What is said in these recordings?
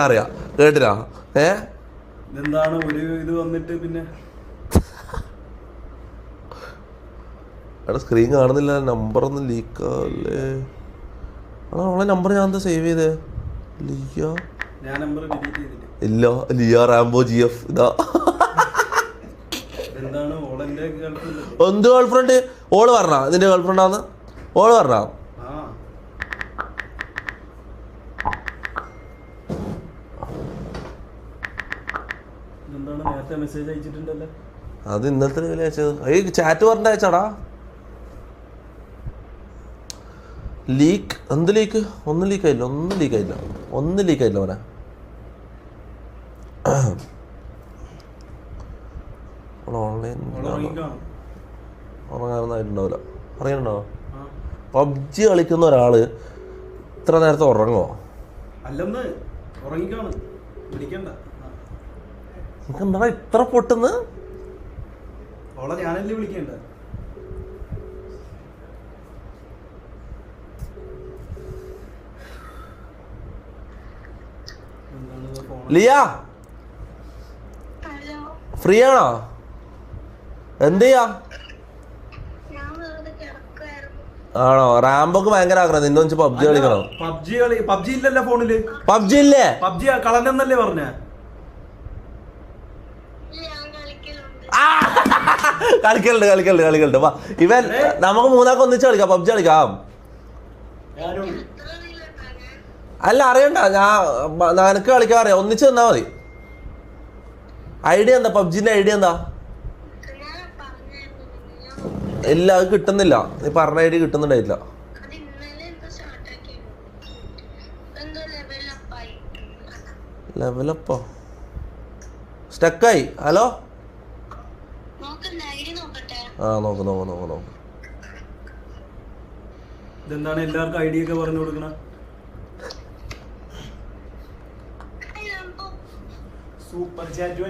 അറിയാം കേട്ടില്ല. എന്താണ് ഒരു ഇത് വന്നിട്ട് പിന്നെ എടാ സ്ക്രീൻ കാണുന്നില്ല. നമ്പറൊന്നും ലീക്കല്ലേ? എടാ അവളെ നമ്പർ ഞാൻ എന്താ സേവ് ചെയ്തേ? ലിയ ഞാൻ നമ്പർ ഡിലീറ്റ് ചെയ്തിട്ട് ഇല്ല. ലിയ റാംബോ GF ഇതാ. എന്താണ് ഓളെന്റെ എന്ത് ഗേൾഫ്രണ്ട്? ഓള് പറഞ്ഞ നിന്റെ ഗേൾഫ്രണ്ടാന്ന്? ഓള് പറഞ്ഞ എന്താണ് നേരത്തെ മെസ്സേജ് അയച്ചിട്ടുണ്ടല്ലേ? അത് ഇന്നത്തെ അയച്ചത്. ഈ ചാറ്റ് പറഞ്ഞ അയച്ചാടാ. ലീക്ക് എന്ത് ലീക്ക്? ഒന്നും ലീക്കായില്ല. മോനെ. ഓൺലൈൻ ഉറങ്ങാനൊന്നായിട്ടുണ്ടാവില്ല. അറിയണ്ടോ? PUBG കളിക്കുന്ന ഒരാള് ഇത്ര നേരത്തെ ഉറങ്ങോ? അല്ലെന്ന് ഉറങ്ങിക്കാണ്. വിളിക്കണ്ട. എന്താ ഇത്ര പൊട്ടുന്ന്? ഓളെ ഞാനല്ലേ വിളിക്കണ്ട. ലിയ ഫ്രീ ആണോ? എന്ത് ചെയ്യാ? ആണോ? റാംബോക്ക് ഭയങ്കര ആഗ്രഹം നിന്നെ വെച്ച് PUBG കളിക്കണോ? പബ്ജി ഇല്ലല്ലോ ഫോണില്. PUBG ഇല്ലേ? പബ്ജി കളഞ്ഞെന്നല്ലേ പറഞ്ഞ? കളിക്കലുണ്ട്. ഇവൻ നമുക്ക് മൂന്നാൾക്ക് ഒന്നിച്ച് കളിക്കാം. PUBG കളിക്കാം. അല്ല അറിയണ്ട, നിനക്ക് കളിക്കാൻ അറിയാം. ഒന്നിച്ച് തന്നാ മതി. ഐഡിയ എന്താ? PUBGന്റെ ഐഡിയ എന്താ? ഇല്ല അത് കിട്ടുന്നില്ല. നീ പറഞ്ഞ ഐഡിയ കിട്ടുന്നുണ്ടായില്ല. ലെവലപ്പോ സ്റ്റക്കായി. ഹലോ നോക്ക്. ഇതെന്താണ് എല്ലാവർക്കും ഐഡിയ ഒക്കെ പറഞ്ഞു കൊടുക്കണ? Super chat.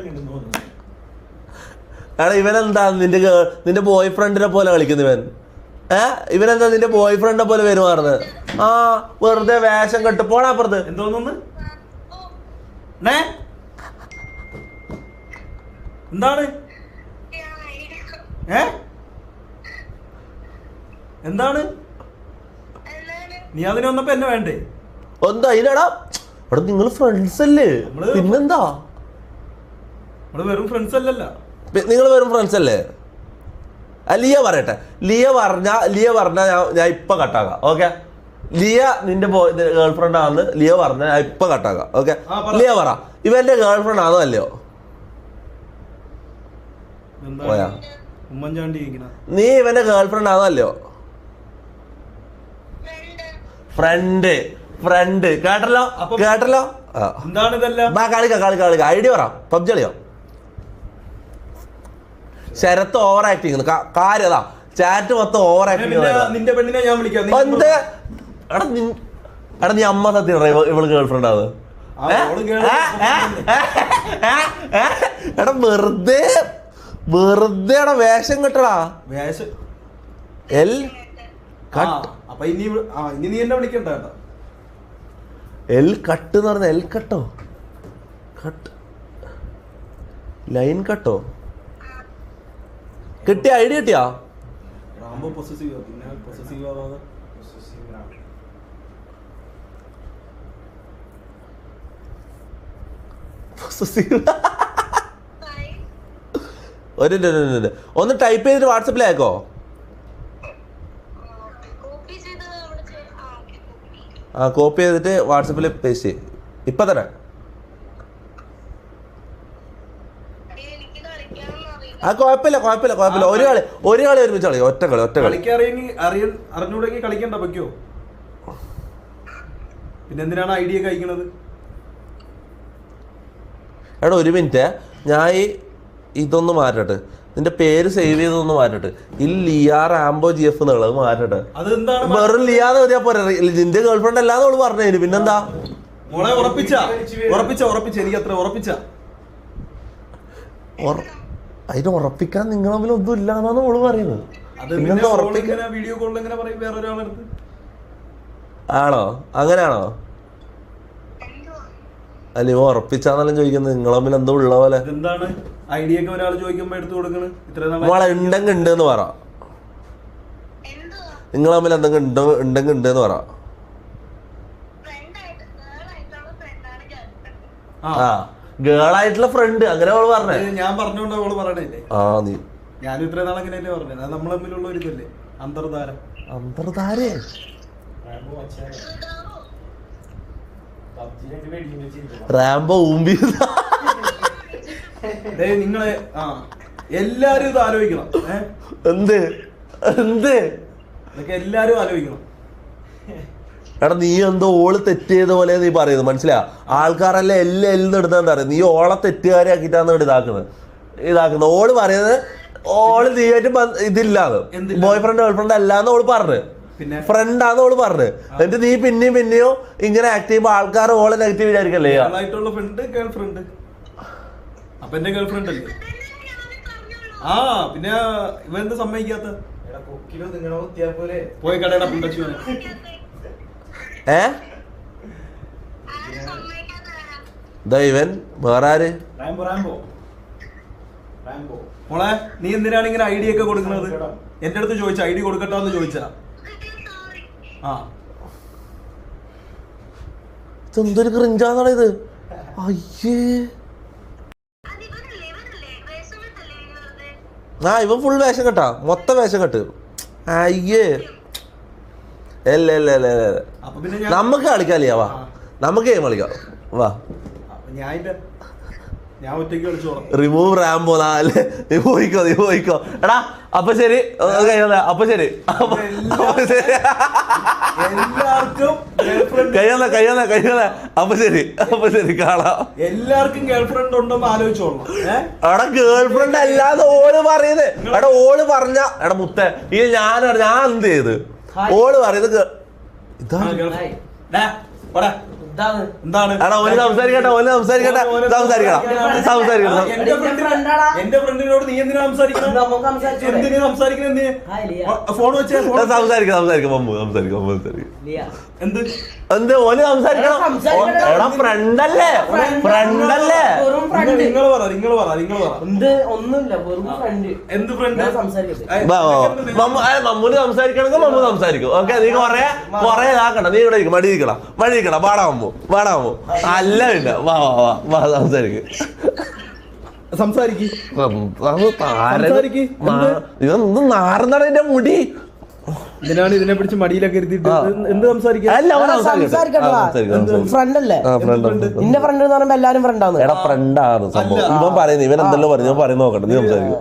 ഇവനെന്താ നിന്റെ ബോയ് ഫ്രണ്ടിനെ പോലെ കളിക്കുന്നു ഇവൻ? ഇവനെന്താ നിന്റെ ബോയ് ഫ്രണ്ടിനെ പോലെ പെരുമാറുന്നത്? വെറുതെ വേഷം കെട്ട് പോണാ അപ്പുറത്ത്. എന്തോന്ന്? എന്താണ്? എന്താണ് നീ അതിന് വന്നപ്പോ എന്നെ വേണ്ടേ? എന്താ അതിനടാ? അവിടെ നിങ്ങൾ ഫ്രണ്ട്സ് അല്ലേ? പിന്നെന്താ? വെറും ഫ്രണ്ട്സ് അല്ലല്ലോ. നിങ്ങൾ വെറും ഫ്രണ്ട്സ് അല്ലേ? ലിയ പറയട്ടെ. ലിയ പറഞ്ഞ ഞാൻ ഇപ്പൊ കട്ടാക്കാം. ഓക്കെ? ലിയ നിന്റെ ഗേൾഫ്രണ്ട് ആണെന്ന് ലിയ പറഞ്ഞ ഞാൻ ഇപ്പൊ കട്ടാക്കാം. ഓക്കെ? ലിയ പറ, ഇവന്റെ ഗേൾഫ്രണ്ട് ആണോ അല്ലയോ? ഉമ്മൻചാണ്ടി നീ ഇവന്റെ ഗേൾഫ്രണ്ട് ആണോ അല്ലയോ? ഫ്രണ്ട് കേട്ടല്ലോ. എന്താണ് ഇതെല്ലാം? കളിക്കാം. ഐഡിയ പറ. PUBG കളിക്കാം. ശരത്ത് ഓവർ ആക്ടിങ് കാര്യം അതാ. ചാറ്റ് മൊത്തം ഓവർ ആക്ടിങ്. നിന്റെ പെണ്ണിനെ ഞാൻ വിളിക്കാം. എടാ നീ അമ്മ സത്യം ഇവള് ഗേൾഫ്രണ്ട് ആണ്. എടാ വെറുതെ വേഷം കെട്ടടാ. അപ്പൊ ഇനി നീ എന്നെ വിളിക്കണ്ട. എൽ കട്ട് എന്ന് പറഞ്ഞ എൽ കട്ടോ? ലൈൻ കട്ടോ? കിട്ടിയ ഐഡിയ കിട്ടിയാ? Rambo possessive. പിന്നെ പൊസസീവ് ആവാതെ ഒന്ന് ടൈപ്പ് ചെയ്തിട്ട് വാട്സപ്പിൽ അയക്കോ? കോപ്പി ചെയ്തിട്ട് വാട്സപ്പിൽ പേസ്റ്റ് ചെയ്യും. ഇപ്പൊ തന്നെ. കുഴപ്പമില്ല. ഒരു കളി ഒരുമിച്ച് കളി. ഒറ്റ കളി. അറിഞ്ഞൂടെങ്കിൽ കളിക്കണ്ട പറ്റോ? പിന്നെ എന്തിനാണ് ഐഡിയ കഴിക്കണത്? എടാ ഒരു മിനിറ്റ്, ഞാൻ ഇതൊന്ന് മാറ്റട്ടെ. നിന്റെ പേര് സേവ് ചെയ്തൊന്ന് മാറ്റട്ടെ. ഈ ലിയ റാംബോ GF എന്നുള്ളത് മാറ്റട്ടെ. വെറും ലിയാന്ന് മതിയാ പോരെ? നിന്റെ ഗേൾഫ്രണ്ട് അല്ലാന്ന് അവള് പറഞ്ഞു. പിന്നെന്താ? അതിന് ഉറപ്പിക്കാൻ നിങ്ങൾ തമ്മിൽ ഒന്നും ഇല്ലാന്നാണ് ഓള് പറയുന്നത്. ആണോ? അങ്ങനെയാണോ? അല്ല ഇവ ഉറപ്പിച്ചാന്നെല്ലാം ചോദിക്കുന്നത് നിങ്ങൾ തമ്മിൽ എന്തോ ഉള്ള പോലെ. എന്താണ് ഐഡിയ ഒക്കെ ഒരാൾ ചോദിക്കുമ്പോ എടുത്തു കൊടുക്കണ്? ഇത്ര നമ്മളെ ഉണ്ടെങ്കിൽ ഉണ്ട് എന്ന് പറ. നിങ്ങൾ തമ്മിൽ എന്തെങ്കിലും ഉണ്ടെങ്കിൽ ഉണ്ട് എന്ന് പറ. ആ ഗേളായിട്ടുള്ള ഫ്രണ്ട് അങ്ങനെ അവള് പറഞ്ഞേ. ഞാൻ പറഞ്ഞോണ്ട് അവള് പറയണല്ലേ. ആ നീ ഞാനും ഇത്ര നാൾ അങ്ങനെയല്ലേ പറഞ്ഞത്. അത് നമ്മൾ തമ്മിലുള്ള ഒരു ഇതല്ലേ, അന്തർധാര. അന്തർധാരേ റാംബോ ഊമ്പി. നിങ്ങളെ എല്ലാരും ഇത് ആലോചിക്കണം. എന്ത് എന്ത് ഇതൊക്കെ എല്ലാരും ആലോചിക്കണം. എടാ നീ എന്തോ ഓള് തെറ്റ് ചെയ്ത പോലെ നീ പറയുന്നത് മനസ്സിലാ. ആൾക്കാരെല്ലാം എല്ലാം ഇടുന്ന എന്താ പറയുക, നീ ഓളെ തെറ്റുകാരെ ആക്കിയിട്ടാണ് ഇതാക്കുന്നത്. ഓള് പറയുന്നത് ഓള് നീയായിട്ട് ഇതില്ലാന്ന്, ബോയ് ഫ്രണ്ട് ഗേൾ ഫ്രണ്ട് അല്ലാന്ന് ഓള് പറഞ്ഞു, ഫ്രണ്ടാന്ന് ഓള് പറഞ്ഞു. എന്നിട്ട് നീ പിന്നെയോ ഇങ്ങനെ ആക്ട് ചെയ്യുമ്പോ ആൾക്കാർ ഓളെ നെഗറ്റീവ് വിചാരിക്കല്ലേ. ഫ്രണ്ട് ഗേൾ ഫ്രണ്ട് അപ്പൊ എന്റെ ഗേൾ ഫ്രണ്ട് അല്ലേ. ആ പിന്നെ ഇവ എന്ത് സമ്മതിക്കാത്ത? പോയി കടയുടെ പുണ്ടച്ചു. ഇവൻ വേറെ ആര്? മോളെ നീ എന്തിനാണ് ഇങ്ങനെ ഐഡിയ ഒക്കെ കൊടുക്കുന്നത്? എന്റെ അടുത്ത് ചോദിച്ച ഐഡി കൊടുക്കട്ടോ എന്ന് ചോദിച്ചാ. എന്തൊരു ക്രിഞ്ചാന്നാണ് ഇത്. അയ്യേ ഇവൻ ഫുൾ വേഷം കെട്ടാ, മൊത്തം വേഷം കെട്ട്. അയ്യേ നമുക്ക് കളിക്കാല്ലേ. വാ നമുക്ക് ഗെയിം കളിക്കാം വാ. ഞാൻ ഒറ്റയ്ക്ക് കളിച്ചോളാം. Remove Rambo. നീ പോയിക്കോ എടാ. അപ്പൊ ശരി അപ്പൊ ശരി കഴിയുന്ന അപ്പൊ ശരി കാണാം. എല്ലാവർക്കും ഗേൾ ഫ്രണ്ട് ഉണ്ടെന്ന് ആലോചിച്ചോളാം. എടാ ഗേൾ ഫ്രണ്ട് അല്ലാതെ ഓള് പറയുന്നത്. എടാ ഓള് പറഞ്ഞ എടാ മുത്തേ ഈ ഞാൻ എന്ത് ചെയ്ത് ഓള് പറയുന്നത് എന്താണ്? എന്റെ ഫ്രണ്ടിനോട് നീ എന്തിനാ സംസാരിക്കണം? ഫോൺ വെച്ച് എന്ത് ഓന് സംസാരിക്കണം? എടാ ഫ്രണ്ടല്ലേ നിങ്ങൾ പറ. എന്ത് ഫ്രണ്ട്? മമ്മൂന് സംസാരിക്കണമെങ്കിൽ മമ്മൂ സംസാരിക്കും. ഓക്കെ നീ കൊറേ ഇതാക്കണ്ട. നീ ഇവിടെ മടിയിക്കണം പാടാമോ അല്ല പിന്നെ വാ ഇതൊന്ന് നാറുന്നട എന്റെ മുടി. ഇതിനാണ് ഇതിനെ പിടിച്ച് മടിയിലൊക്കെ ഇരുത്തിട്ട് എന്ത് ഫ്രണ്ടല്ലേ? നിന്റെ ഫ്രണ്ട് എന്ന് പറയുമ്പോ എല്ലാരും ഫ്രണ്ടാണ്. എടാ ഫ്രണ്ടാണ് സംഭവം. ഇവൻ പറയുന്നത് ഇവൻ എന്തെല്ലോ പറഞ്ഞു പറയുന്ന നോക്കട്ടെ. നീ സംസാരിക്കും.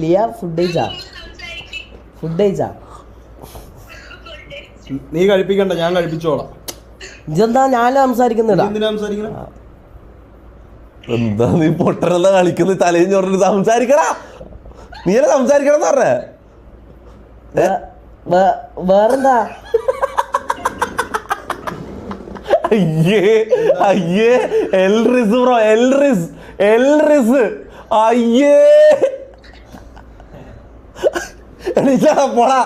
ലിയ ഫുഡ് കഴിച്ചാ? നീ കഴിപ്പിക്കണ്ട, ഞാൻ കഴിപ്പിച്ചോളാം. ഇതെന്താ ഞാൻ സംസാരിക്കുന്നില്ല? എന്താ നീ പൊട്ടനെന്താ കളിക്കുന്നത്? തലയും ചോറിട്ട് സംസാരിക്കടാ. നീ എന്നെ സംസാരിക്കണം എന്ന് പറഞ്ഞേ. വേറെന്താ? അയ്യേ എൽറിസ് ബ്രോ എൽറിസ് അയ്യേ പോടാ.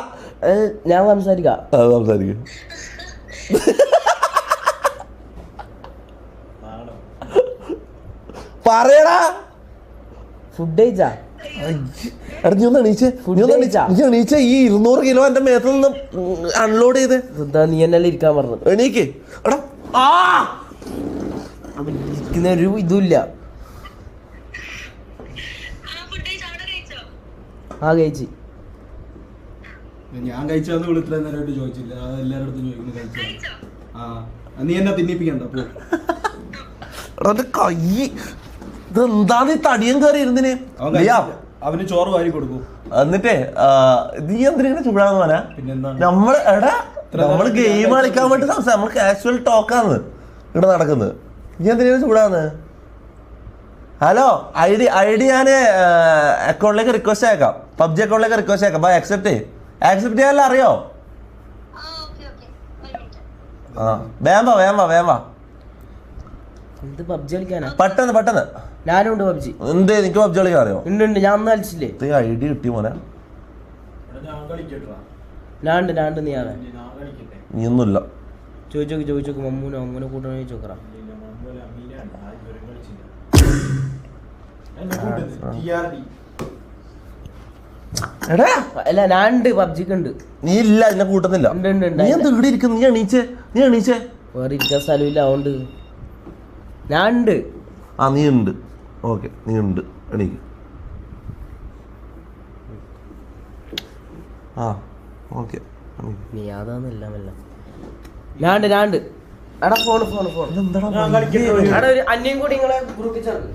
ഞാൻ സംസാരിക്കാം. പറയടാ. ഫുഡ് കഴിച്ചാ? നീ എണീച്ച ഈ 200 കിലോ എന്റെ മേത്തിൽ നിന്ന് അൺലോഡ് ചെയ്ത്. നീ എന്നല്ലേ ഇരിക്കാൻ പറഞ്ഞത്? എണീക്ക് എടാ. ഇരിക്കുന്ന ഒരു ഇതുമില്ല. കഴിച്ചു. ഞാൻ കഴിച്ചാന്ന് ഇവിടെ ഇത്ര നേരമായിട്ട് ചോദിച്ചില്ല. എല്ലാവരുടെ അടുത്തും ചോദിക്കുന്നു കഴിച്ചോ. നീ എന്നെ തിന്നിപ്പിക്കണ്ട. കൈ ഇതെന്താ നീ തടിയും കയറി ഇരുന്നിന്? അവന് ചോറ് വാരി കൊടുക്കും. എന്നിട്ടേ നീ എന്തിനാ ചൂടാന്ന് പറയാ? പിന്നെന്താ നമ്മള് ഗെയിം കളിക്കാൻ വേണ്ടി നമ്മൾ കാഷ്വൽ ടോക്കാന്ന് ഇവിടെ നടക്കുന്നത്. നീ എന്തിനാ ചൂടാന്ന്? ഹലോ ഐഡി ഞാൻ അക്കൗണ്ടിലേക്ക് റിക്വസ്റ്റ് അയക്കാം. പബ്ജി അക്കൗണ്ടിലേക്ക് റിക്വസ്റ്റ് അയക്കാം. ആക്സെപ്റ്റ് ചെയ്യാനല്ല അറിയോ? വേം വാ പെട്ടെന്ന്. ഞാനും ഉണ്ട് പബ്ജി. എന്ത് എനിക്ക് പബ്ജി കളിക്കാൻ അറിയോ? ഉണ്ട് ഞാൻ ഒന്നും കളിച്ചില്ലേ? ഐഡി കിട്ടി മോനെ. നീ ഒന്നുമില്ല. ചോദിച്ചോക്ക് മമ്മൂനെ കൂട്ടണ ചോദിച്ചോക്കറാ. എടാ അല്ല ഞാൻ ഉണ്ട് പബ്ജിക്ക് ഉണ്ട്. നീ ഇല്ല എന്നെ കൂട്ടുന്നില്ല. ഉണ്ട്, ഉണ്ട്, ഉണ്ട്. നീ എന്താ ഇവിടെ ഇരിക്കുന്നു? നീ എണീച്ചേ. വേറെ ഇരിക്കാൻ സ്ഥലമില്ല അതുകൊണ്ട് ഞാൻ ഉണ്ട്. ആ നീ ഉണ്ട്. ഓക്കെ നീ ഉണ്ട്. എണീക്ക്. ആ ഓക്കെ നീ അതാന്നല്ല ഞാൻ ഉണ്ട്. എടാ ഫോൺ എടാ ഒരു അന്യം കൂടി നിങ്ങളെ ഗ്രൂപ്പിൽ ചേർന്ന്.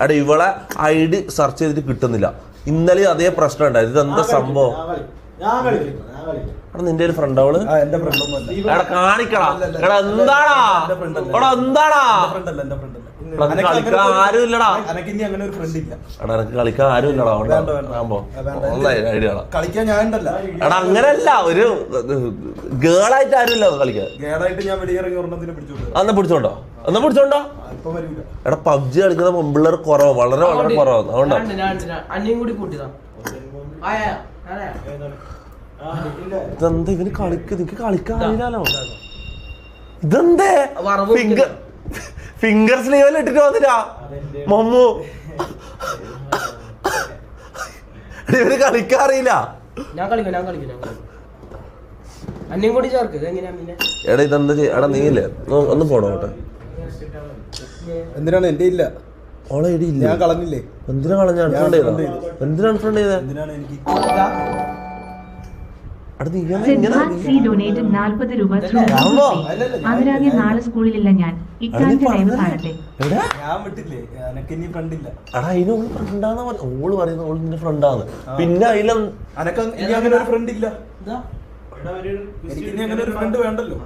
എടാ ഇവളെ ID സെർച്ച് ചെയ്തിട്ട് കിട്ടുന്നില്ല. ഇന്നലെ അതേ പ്രശ്നം ഉണ്ടായി. ഇതെന്താ സംഭവം? എടാ നിന്റെ ഒരു ഫ്രണ്ട് അവള് എന്റെ ഫ്രണ്ട് എടാ കാണിക്കടാ. എടാ എന്താടാ എടാ എന്താടാ കളിക്കാൻ ആരും ഇല്ലടാ. അനക്കിനി അങ്ങനെ ഒരു ഫ്രണ്ട് ഇല്ല. എടാ എനിക്ക് കളിക്കാൻ ആരും ഇല്ലടാ. ഐഡിയ കളിക്കാൻ ഞാൻ ഉണ്ടല്ല. എടാ അങ്ങനെയല്ല, ഒരു ഗേളായിട്ട് ആരും ഇല്ല കളിക്കാൻ. ഗേളായിട്ട് ഞാൻ വെളിയിറങ്ങി ഒരെണ്ണത്തിന് പിടിച്ചോണ്ട് എന്നാ പിടിച്ചോണ്ടോ ഇപ്പൊ വരൂല. എടാ പബ്ജി കളിക്കുന്ന പെമ്പിള്ളേർ കുറവ്, വളരെ കുറവാണ്. അതുകൊണ്ടാ അന്യം കൂടി കൂട്ടിയതാ. ഇതെന്താ ഇവന് നിനക്ക് കളിക്കാൻ അറിയില്ലല്ലോ. ഇതെന്തേ ഫിംഗർ സ്ലീവൽ ഇട്ടിട്ട് വന്നിട്ടാ മമ്മു. ഇവന് കളിക്കാൻ അറിയില്ല. ഞാൻ കളിക്കും. അന്യം കൂടി ചേർക്ക്. എങ്ങനെയാ പിന്നെ? എടാ ഇതെന്താ എടാ നീയില്ലേ ഒന്ന് പോണോ അങ്ങോട്ട്. എന്തിനാണ് എന്റെ ഇല്ല ഓളെ ഐഡി ഇല്ല. ഞാൻ കളഞ്ഞില്ലേ? എന്തിനാ കളഞ്ഞ? എന്തിനാണ് ഫ്രണ്ട് ചെയ്തത്? എന്തിനാണ് എനിക്ക് സിദ്ധാർത്ഥ് സി ഡൊനേറ്റഡ് 40 രൂപ ത്രൂ അവരാകെ നാളെ സ്കൂളിലില്ല. ഞാൻ ഇക്കാലത്തെ ലൈവ് കാണട്ടെ. ഞാൻ വിട്ടില്ലേ? എനക്കിനി ഫ്രണ്ടില്ല. എടാ അതിന് ഓള് ഫ്രണ്ടാന്ന് ഓള് പറയുന്നത് ഓള് നിന്റെ ഫ്രണ്ടാന്ന്. പിന്നെ അതിലും അനക്ക് ഇനി അങ്ങനെ ഒരു ഫ്രണ്ട് ഇല്ല. എനിക്ക് ഇനി അങ്ങനെ ഒരു ഫ്രണ്ട് വേണ്ടല്ലോ.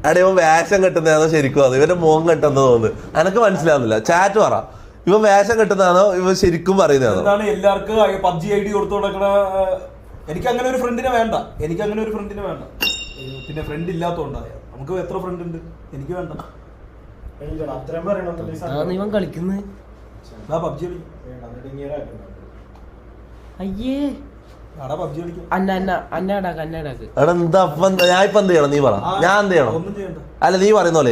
എടാ ഇവൻ വേഷം കെട്ടുന്നതാണോ ശരിക്കും? അത് ഇവന്റെ മോൻ കെട്ടുന്നത് തോന്നുന്നു. എനക്ക് മനസ്സിലാവുന്നില്ല. ചാറ്റ് പറ, ഇവൻ വേഷം കെട്ടുന്നതാണോ ഇവൻ ശരിക്കും പറയുന്നതാണോ? എന്താണ് എല്ലാവർക്കും പബ്ജി ID കൊടുത്തു കൊടുക്കണ? എനിക്ക് അങ്ങനെ ഒരു ഫ്രണ്ടിനെ വേണ്ട. പിന്നെ ഫ്രണ്ട് ഇല്ലാത്തോണ്ടായ നമുക്ക് എത്ര ഫ്രണ്ട് ഉണ്ട്? എനിക്ക് വേണ്ട. ഇവൻ കളിക്കുന്നത് പബ്ജി അയ്യേ പബ്ജി കളിക്കാം. അന്നാടാക്ക് എടാ എന്താ ഞാൻ ഇപ്പൊ എന്ത് ചെയ്യണം? നീ പറ. ഞാൻ എന്ത് ചെയ്യണം? ഒന്നും ചെയ്യണ്ട. അല്ല നീ പറയുന്ന പോലെ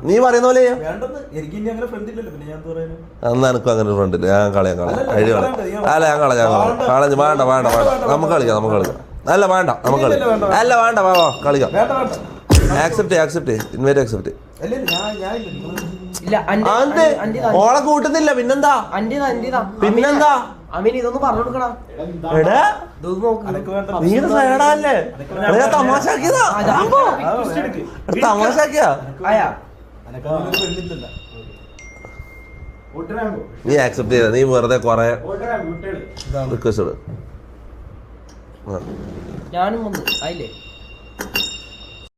നീ പറയുന്ന പോലെ വേണ്ടെന്ന്. എനിക്ക് ഇനി അങ്ങനെ ഫ്രണ്ട് ഇല്ലല്ലോ. പിന്നെ ഞാൻ പറയാൻ എന്നാ എനിക്കും അങ്ങനെ ഫ്രണ്ട് ഇല്ല. ഞാൻ കളയാം ഐഡി കളയാം. അല്ല ഞാൻ കളയാം വേണ്ട നമുക്ക് കളിക്കാം. അല്ല വേണ്ട നമുക്ക് കളിക്കാം. അല്ല വേണ്ട വാ കളിക്കാം. Accept invite accept. ഇല്ല. ഓളെ കൂട്ടുന്നില്ല. പിന്നെന്താ? അമീൻ ഇതൊന്ന് പറഞ്ഞു കൊടുക്കണം. എടാ ഇതൊന്ന് നോക്ക്. നീ സേടാല്ലേ? തമാശാക്കിയതാ. ആയാ നീ ആക്സെപ്റ്റ് ചെയ്ത. നീ വെറുതെ കൊറേ റിക്വസ്റ്റ് ഞാനും വന്നു ആയില്ലേ?